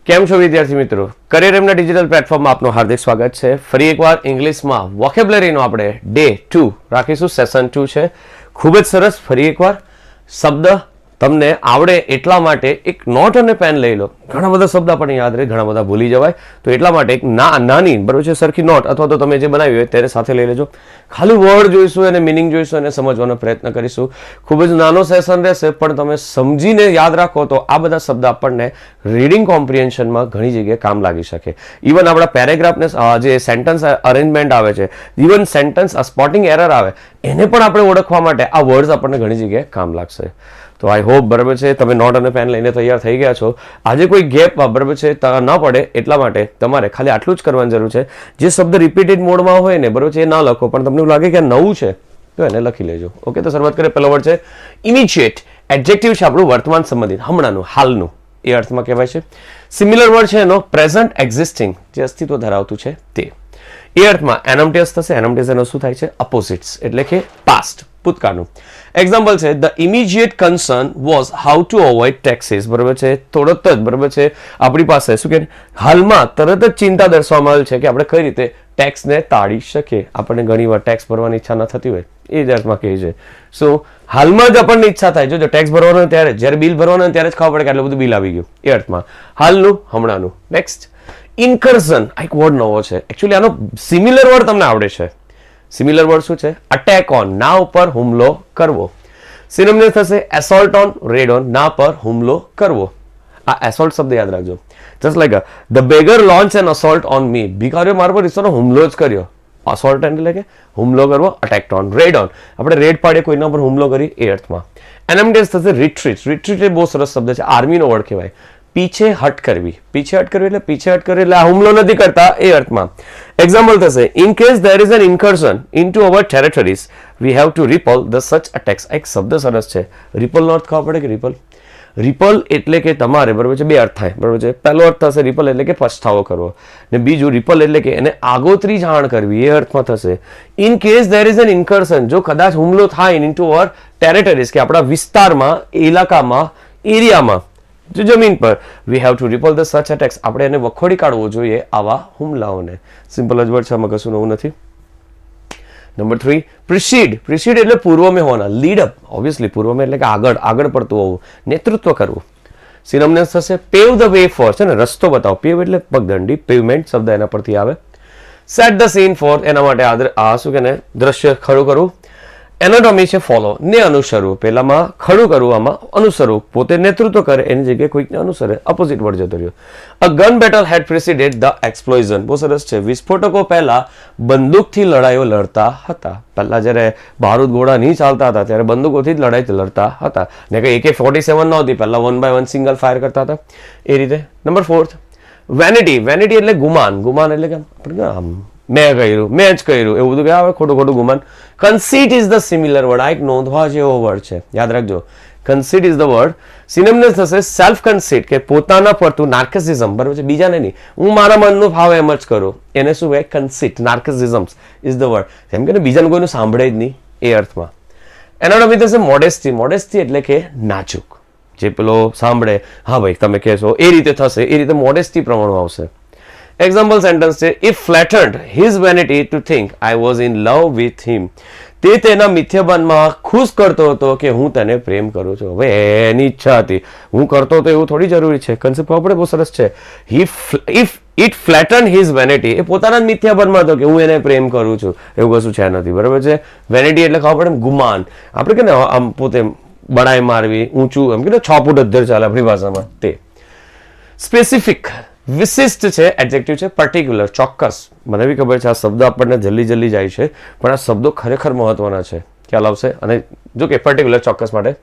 કેમ છો વિદ્યાર્થી મિત્રો? કરિયર એમના ડિજિટલ પ્લેટફોર્મમાં આપનું હાર્દિક સ્વાગત છે. ફરી એકવાર ઇંગ્લિશમાં વોકેબ્યુલરીનો આપણે ડે 2 રાખીશું. સેશન 2 છે. ખૂબ જ સરસ. ફરી એકવાર શબ્દ તમને આવડે એટલા માટે એક નોટ અને પેન લઈ લો. ઘણા બધા શબ્દ આપણને યાદ રહે, ઘણા બધા ભૂલી જવાય, તો એટલા માટે એક નાની બરોબર છે સરખી નોટ અથવા તો તમે જે બનાવી હોય તેને સાથે લઈ લેજો. ખાલી વર્ડ જોઈશું અને મિનિંગ જોઈશું અને સમજવાનો પ્રયત્ન કરીશું. ખૂબ જ નાનો સેશન રહેશે, પણ તમે સમજીને યાદ રાખો તો આ બધા શબ્દ આપણને રીડિંગ કોમ્પ્રિહેન્શનમાં ઘણી જગ્યાએ કામ લાગી શકે. ઇવન આપણા પેરેગ્રાફને જે સેન્ટન્સ અરેન્જમેન્ટ આવે છે, ઇવન સેન્ટન્સ સ્પોટિંગ એરર આવે, એને પણ આપણે ઓળખવા માટે આ વર્ડ્સ આપણને ઘણી જગ્યાએ કામ લાગશે. તો આઈ હોપ બરાબર છે તમે નોટ અને પેન લઈને તૈયાર થઈ ગયા છો. આજે કોઈ ગેપ બરાબર છે ન પડે એટલા માટે તમારે ખાલી આટલું જ કરવાની જરૂર છે. જે શબ્દ રિપીટેડ મોડમાં હોય ને બરાબર છે એ ના લખો, પણ તમને એવું લાગે કે નવું છે તો એને લખી લેજો. ઓકે, તો શરૂઆત કરીએ. પહેલો વર્ડ છે ઇમિજિએટ. એડજેક્ટિવ છે આપણું વર્તમાન સંબંધિત, હમણાંનું, હાલનું, એ અર્થમાં કહેવાય છે. સિમિલર વર્ડ છે એનો પ્રેઝન્ટ એક્ઝિસ્ટિંગ, જે અસ્તિત્વ ધરાવતું છે તે, એ અર્થમાં એનમટીએસ થશે. એનમટીએસ એનો શું થાય છે? અપોઝિટ્સ, એટલે કે પાસ્ટ, ભૂતકાળનું. એક્ઝામ્પલ છે the immediate concern was how to avoid taxes. બરાબર છે, તરત જ બરાબર છે આપણી પાસે શું કે હાલમાં તરત જ ચિંતા દર્શાવવામાં આવેલ છે કે આપણે કઈ રીતે ટેક્સને ટાળી શકીએ. આપણને ઘણીવાર ટેક્સ ભરવાની ઈચ્છા ન થતી હોય, એ જ અર્થમાં કહે છે. સો હાલમાં જ આપણને ઈચ્છા થાય, જો ટેક્સ ભરવાનો ત્યારે, જ્યારે બિલ ભરવાનું ત્યારે જ ખબર પડે કે આટલું બધું બિલ આવી ગયું, એ અર્થમાં હાલનું, હમણાંનું. નેક્સ્ટ, ઇન્કર્ઝન. આ એક વર્ડ નવો છે. એકચ્યુઅલી આનો સિમિલર વર્ડ તમને આવડે છે. સિમિલર વર્ડ શું છે? અટેક ઓન, ના ઉપર હુમલો કરવો. સિનોનિમ થશે એસોલ્ટ ઓન, રેડ ઓન, ના પર હુમલો કરવો. આ એસોલ્ટ શબ્દ યાદ રાખજો. Just like the beggar launch an assault on me. ભિખારીઓ મારા પર ઈશ્વરનો હુમલો જ કર્યો. અસોલ્ટ એટલે કે હુમલો કરવો. અટેક્ટ ઓન, રેડ ઓન, આપણે રેડ પાડીએ, કોઈના પર હુમલો કરી, એ અર્થમાં. એનએમડીએસ થશે રિટ્રીટ. રિટ્રીટ એ બહુ સરસ શબ્દ છે, આર્મીનો વર્ડ કહેવાય. પીછે હટ કરવી. પીછે હટ કરવી એટલે પીછે હટ કરવી એટલે આ હુમલો નથી કરતા, એ અર્થમાં. એક્ઝામ્પલ થશે in case there is an incursion into our territories we have to repel the such attacks. એક શબ્દ સરસ છે. રિપલનો અર્થ ખબર પડે કે રિપલ? રિપલ એટલે કે તમારે બરાબર છે બે અર્થ થાય બરાબર છે. પહેલો અર્થ થશે રિપલ એટલે કે પછતાવો કરવો, ને બીજું રિપલ એટલે કે એને આગોતરી જાણ કરવી, એ અર્થમાં થશે. In case there is an incursion, જો કદાચ હુમલો થાય ઇનટુ અવર ટેરેટરીઝ, કે આપણા વિસ્તારમાં, ઇલાકામાં, એરિયામાં, જો જમીન પર, we have to repel the such attacks, આપણે એને વખોડી કાઢવો જોઈએ આવા હુમલાઓને. સિમ્પલ જ વર્ડ છે, આમાં કશું નવું નથી. નંબર 3, પ્રિસીડ. પ્રિસીડ એટલે પૂર્વમાં હોવાના. લીડ અપ, ઓબ્વિયસલી પૂર્વમાં એટલે કે આગળ પડતું હોવું, નેતૃત્વ કરવું. સિનોનિમ્સ થશે પેવ ધ વે ફોર, છે ને રસ્તો બતાવો. પેવ એટલે પગદંડી, પેવમેન્ટ શબ્દ એના પરથી આવે. સેટ ધ સીન ફોર, એના માટે આ શું કે ને દ્રશ્ય ખડું કરવું. એનાટોમી છે ફોલો, ને અનુસરવું. પેલામાં ખડું કરવું, આમાં અનુસરવું. પોતે નેતૃત્વ કરે એની જગ્યાએ કોઈકને અનુસરે, અપોઝિટ વર્ડ જતો રહ્યો. A gun battle had preceded the explosion. બહુ સરસ છે. વિસ્ફોટકો પહેલા બંદૂકથી લડાઈઓ લડતા હતા. પહેલા જ્યારે બારૂદ ગોળા નહીં ચાલતા હતા ત્યારે બંદૂકોથી જ લડાઈ લડતા હતા, ને કંઈ AK-47 નહોતી, પહેલા 1 by 1 સિંગલ ફાયર કરતા હતા, એ રીતે. Number 4, vanity. વેનિટી એટલે ગુમાન. ગુમાન એટલે કે આપણે આમ મેં કર્યું, મેં જ કર્યું, એવું બધું કે આવે, ખોટું ગુમાન. કન્સીટ ઇઝ ધ સિમિલર વર્ડ. આ એક નોંધવા જેવો વર્ડ છે, યાદ રાખજો. કન્સીટ ઇઝ ધ વર્ડ. સિનોનિમ થશે સેલ્ફ કન્સીટ, કે પોતાના પરતું, નાર્કિસિઝમ, બરાબર છે, બીજાને નહીં, હું મારા મનનું ફાવે એમ જ કરું, એને શું કહે? કન્સીટ. નાર્કિસિઝમ્સ ઇઝ ધ વર્ડ. જેમ કે બીજાને કોઈનું સાંભળે જ નહીં, એ અર્થમાં. એનાટોમી થશે મોડેસ્ટી. મોડેસ્ટી એટલે કે નાજુક. જે પેલો સાંભળે, હા ભાઈ તમે કહેશો, એ રીતે થશે, એ રીતે મોડેસ્ટી પ્રમાણમાં આવશે. એક્ઝામ્પલ સેન્ટન્સ છે if flattered his vanity to think I was in love with him. તે તેના મિથ્યાભાનમાં ખુશ કરતો હતો કે હું તેને પ્રેમ કરું છું. હવે એની ઈચ્છા હતી, હું કરતો હતો એવું થોડી જરૂરી છે. કન્સેપ્ટ આપણે બહુ સરસ છે. ઇફ ઇટ ફ્લેટર્ડ હિઝ વેનિટી, એ પોતાના જ મિથ્યાભાનમાં હતો કે હું એને પ્રેમ કરું છું, એવું કશું છે નથી, બરાબર છે. વેનિટી એટલે ખબર પડે ગુમાન. આપણે કે ને આમ પોતે બડાઈ મારવી, ઊંચું, એમ કે 6 ફૂટ અધ્ધર ચાલે આપણી ભાષામાં, તે. સ્પેસિફિક. વિશિષ્ટ છે, એડજેક્ટિવ છે. પર્ટિક્યુલર, ચોક્કસ. મને બી ખબર છે આ શબ્દ આપણને જલ્દી જાય છે, પણ આ શબ્દો ખરેખર મહત્વના છે, ખ્યાલ આવશે. અને જો કે પર્ટિક્યુલર, ચોક્કસ માટે.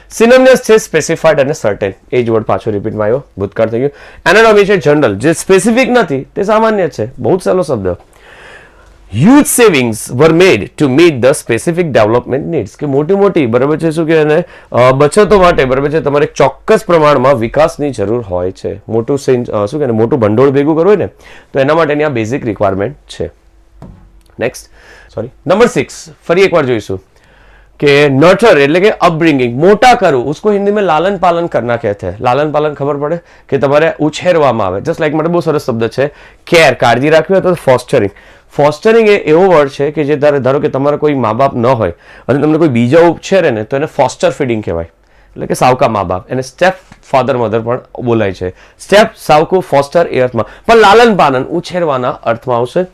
સિનોનિમ્સ છે સ્પેસિફાઈડ અને સર્ટેન. એ જ વર્ડ પાછો રિપીટમાં આવ્યો, ભૂતકાળ થઈ ગયું. એનાટોમી છે જનરલ. જે સ્પેસિફિક નથી તે સામાન્ય છે, બહુ જ સહેલો શબ્દ. Huge savings were made to meet the specific development needs, કે મોટી બરાબર છે શું કે એને બચતો માટે બરાબર છે તમારે ચોક્કસ પ્રમાણમાં વિકાસની જરૂર હોય છે. મોટું શું કે મોટું ભંડોળ ભેગું કરવું હોય ને તો એના માટેની આ બેઝિક રિક્વાયરમેન્ટ છે. નેક્સ્ટ, નંબર 6 ફરી એકવાર જોઈશું. कि नर्चर એટલે કે અપબ્રિંગિંગ, મોટા કરવું, उसको हिंदी में लालन पालन करना कहते हैं. लालन पालन खबर પડે કે તમારે ઉછેરવામાં આવે. જસ્ટ લાઈક માટે બહુ સરસ શબ્દ છે કેર, કાળજી રાખવી, અથવા ફોસ્ટરિંગ. ફોસ્ટરિંગ એ એવો વર્ડ છે કે જે ધારો કે તમારા કોઈ મા બાપ ન હોય અને તમને કોઈ બીજા ઉછેરે ને તો એને ફોસ્ટર ફીડિંગ કહેવાય, એટલે કે સાવકા મા બાપ. એને સ્ટેપ ફાધર મધર પણ બોલાય છે. સ્ટેપ, સાવકું, ફોસ્ટર એ અર્થમાં, પણ લાલન પાલન ઉછેરવાના અર્થમાં આવશે.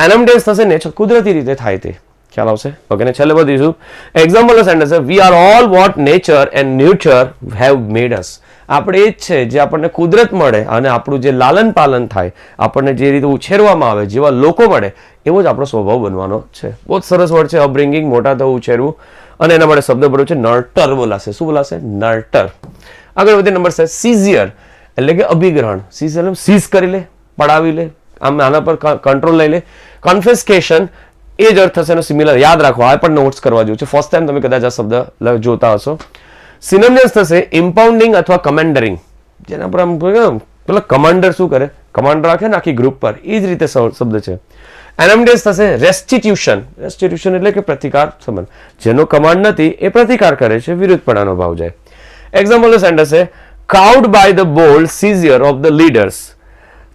એનમડેસ થશે નેચર, કુદરતી રીતે થાય તે ખ્યાલ આવશે. ઓકે, ને છેલ્લે બધીશું એક્ઝામ્પલ સેન્ટેન્સ છે we are all what nature and nurture have made us. આપણે એ જ છે જે આપણને કુદરત મળે અને આપણું જે લાલન પાલન થાય, આપણને જે રીતે ઉછેરવામાં આવે, જેવા લોકો મળે એવો જ આપણો સ્વભાવ બનવાનો છે. બહુ જ સરસ વર્ડ છે અપબ્રિંગિંગ, મોટા થવું, ઉછેરવું. અને એના માટે શબ્દ પડ્યો છે નર્ટર બોલાશે. શું બોલાશે? નર્ટર. આગળ વધીએ નંબર છે સીઝિયર, એટલે કે અભિગ્રહણ. સીઝ એટલે સીઝ કરી લે, પડાવી લે, આમ આના પર કંટ્રોલ લઈ લે. કન્ફિસ્કેશન એ જ અર્થ થશે એનો સિમિલર. યાદ રાખો, આ પણ નોટ્સ કરવા જેવું છે. ફર્સ્ટ ટાઈમ તમે કદાચ આ શબ્દ જોતા હશો. સિનોનિમ્સ થશે ઇમ્પાઉન્ડિંગ અથવા કમેન્ડરિંગ, જેના પર આમ પેલા કમાન્ડર શું કરે, કમાન્ડ રાખે ને આખી ગ્રુપ પર, એ જ રીતે શબ્દ છે. એનમડેસ થશે રેસ્ટિટ્યુશન. રેસ્ટિટ્યુશન એટલે કે પ્રતિકાર સંબંધ. જેનો કમાન્ડ નથી એ પ્રતિકાર કરે છે, વિરુદ્ધપણાનો ભાવ જાય. એક્ઝામ્પલ સેન્ટેન્સ છે cowed by the bold seizure of the leaders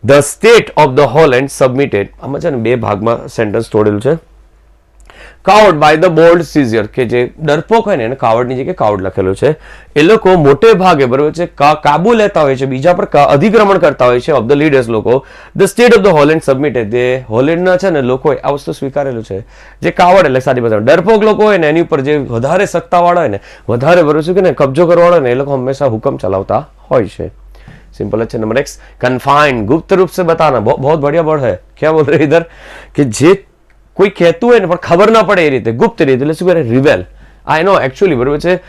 the state of the Holland submitted. આમાં છે ને બે ભાગમાં સેન્ટેન્સ તોડેલું છે. Coward by the bold seizure, કે જે ડરપોક હોય ને એને કાવર્ડની જગ્યાએ કાવર્ડ લખેલું છે. એ લોકો મોટે ભાગે બરોબર છે કાબુ લેતા હોય છે, બીજા પર અધિક્રમણ કરતા હોય છે. ઓફ ધ લીડર્સ લોકો the state of the Holland submitted, જે હોલેન્ડના છે ને લોકોએ આ વસ્તુ સ્વીકારેલું છે. જે કાવર્ડ એટલે સારી ભાષામાં ડરપોક લોકો હોય ને એની ઉપર જે વધારે સત્તાવાળા હોય ને, વધારે બરોબર છે કે ને કબજો કરવાવાળા ને, એ લોકો હંમેશા હુકમ ચલાવતા હોય છે. सिंपल है. नंबर एक्स कन्फाइंड, गुप्त रूप से बताना. बहुत बढ़िया वर्ड है. क्या बोल रहे इधर कि जे કોઈ કહેતું હોય ને પણ ખબર ના પડે એ રીતે ગુપ્ત રીતે, એટલે શું કરે? રિવેલ. આઈ નો એકચ્યુઅલી બરોબર છે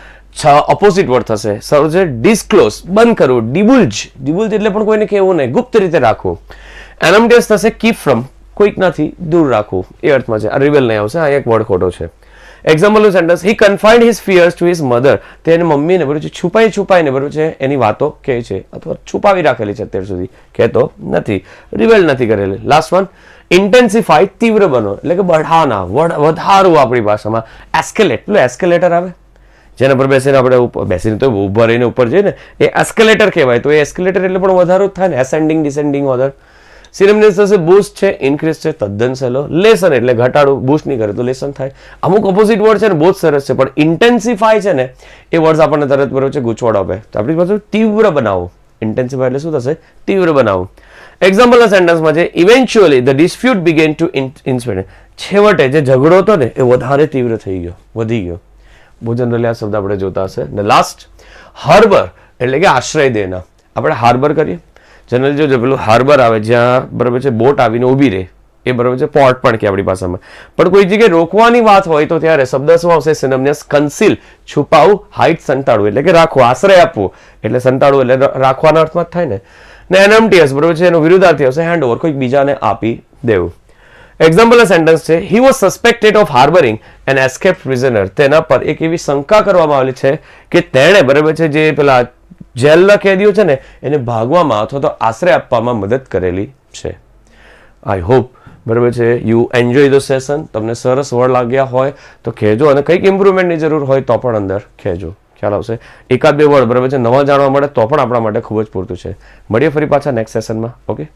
ઓપોઝિટ વર્ડ થશે. સર છે ડિસ્ક્લોઝ, બંધ કરવું. ડિબુલ્જ, ડિબુલ્જ એટલે પણ કોઈને કહેવું નહીં, ગુપ્ત રીતે રાખવું. એનમડેસ થશે કીપ ફ્રોમ, કોઈકનાથી દૂર રાખવું, એ અર્થમાં છે. આ રિવેલ નહીં આવશે, આ એક વર્ડ ખોટો છે. Example sentence he confined his fears to his mother. તે એની મમ્મીને બરોબર છે છુપાઈને બરોબર છે એની વાતો કહે છે, અથવા છુપાવી રાખેલી છે અત્યાર સુધી, કહેતો નથી, રિવેલ નથી કરેલી. લાસ્ટ વન ઇન્ટેન્સિફાઈ, તીવ્ર બનો, એટલે કે બઢાના, વધારવું. આપણી ભાષામાં એસ્કેલેટ, પેલું એસ્કેલેટર આવે જેના પર બેસીને આપણે બેસીને તો ઉભા રહીને ઉપર જઈએ ને, એ એસ્કેલેટર કહેવાય. તો એ એસ્કેલેટર એટલે પણ વધારો જ થાય ને, એસેન્ડિંગ ડિસેન્ડિંગ ઓર્ડર. સિનોનિમ્સ થશે બૂસ્ટ છે, ઇન્ક્રીઝ છે, તદ્દન સહેલો. લેસન એટલે ઘટાડું, બૂસ્ટ નહીં કરે તો લેસન થાય. અમુક ઓપોઝિટ વર્ડ છે ને બહુ જ સરસ છે, પણ ઇન્ટેન્સિફાય છે ને એ વર્ડ આપણને તરત બરોબર છે ગૂંચવાડ આપે. તો આપણી પાસે તીવ્ર બનાવો. ઇન્ટેન્સિફાય એટલે શું થશે? તીવ્ર બનાવો. એક્ઝામ્પલના સેન્ટેન્સમાં છે eventually the dispute began to ઇન્સ્પેડ. છેવટે જે ઝઘડો હતો ને એ વધારે તીવ્ર થઈ ગયો, વધી ગયો. બહુ જનરલી આ શબ્દ આપણે જોતા હશે. ને લાસ્ટ હાર્બર, એટલે કે આશ્રય દેના. આપણે હાર્બર કરીએ જનરલી જો પેલું હાર્બર આવે જ્યાં બરાબર છે બોટ આવીને ઊભી રહે, એ બરાબર છે પોર્ટ પણ કે આપણી ભાષામાં. પણ કોઈ જગ્યાએ રોકવાની વાત હોય તો ત્યારે શબ્દ શું આવશે? સિનોનિમ્સ કન્સીલ, છુપાવું, હાઇડ, સંતાડવું, એટલે કે રાખવું, આશ્રય આપવું. એટલે સંતાડવું એટલે રાખવાના અર્થમાં જ થાય ને. ને એનએમટીએસ બરાબર છે એનો વિરુદ્ધાર્થી આવશે હેન્ડ ઓવર, કોઈક બીજાને આપી દેવું. એક્ઝામ્પલ સેન્ટેન્સ છે he was suspected of harbouring an escape prisoner. તેના પર એક એવી શંકા કરવામાં આવેલી છે કે તેણે બરાબર છે જે પેલા જેલના કેદીઓ છે ને એને ભાગવામાં અથવા તો આશ્રય આપવામાં મદદ કરેલી છે. આઈ હોપ બરાબર છે યુ એન્જોય ધ સેશન. તમને સરસ વર્ડ લાગ્યા હોય તો કહેજો, અને કંઈક ઇમ્પ્રુવમેન્ટની જરૂર હોય તો પણ અંદર કહેજો, ખ્યાલ આવશે. એકાદ બે વર્ડ બરાબર છે નવા જાણવા મળે તો પણ આપણા માટે ખૂબ જ પૂરતું છે. મળીએ ફરી પાછા નેક્સ્ટ સેશનમાં. ઓકે.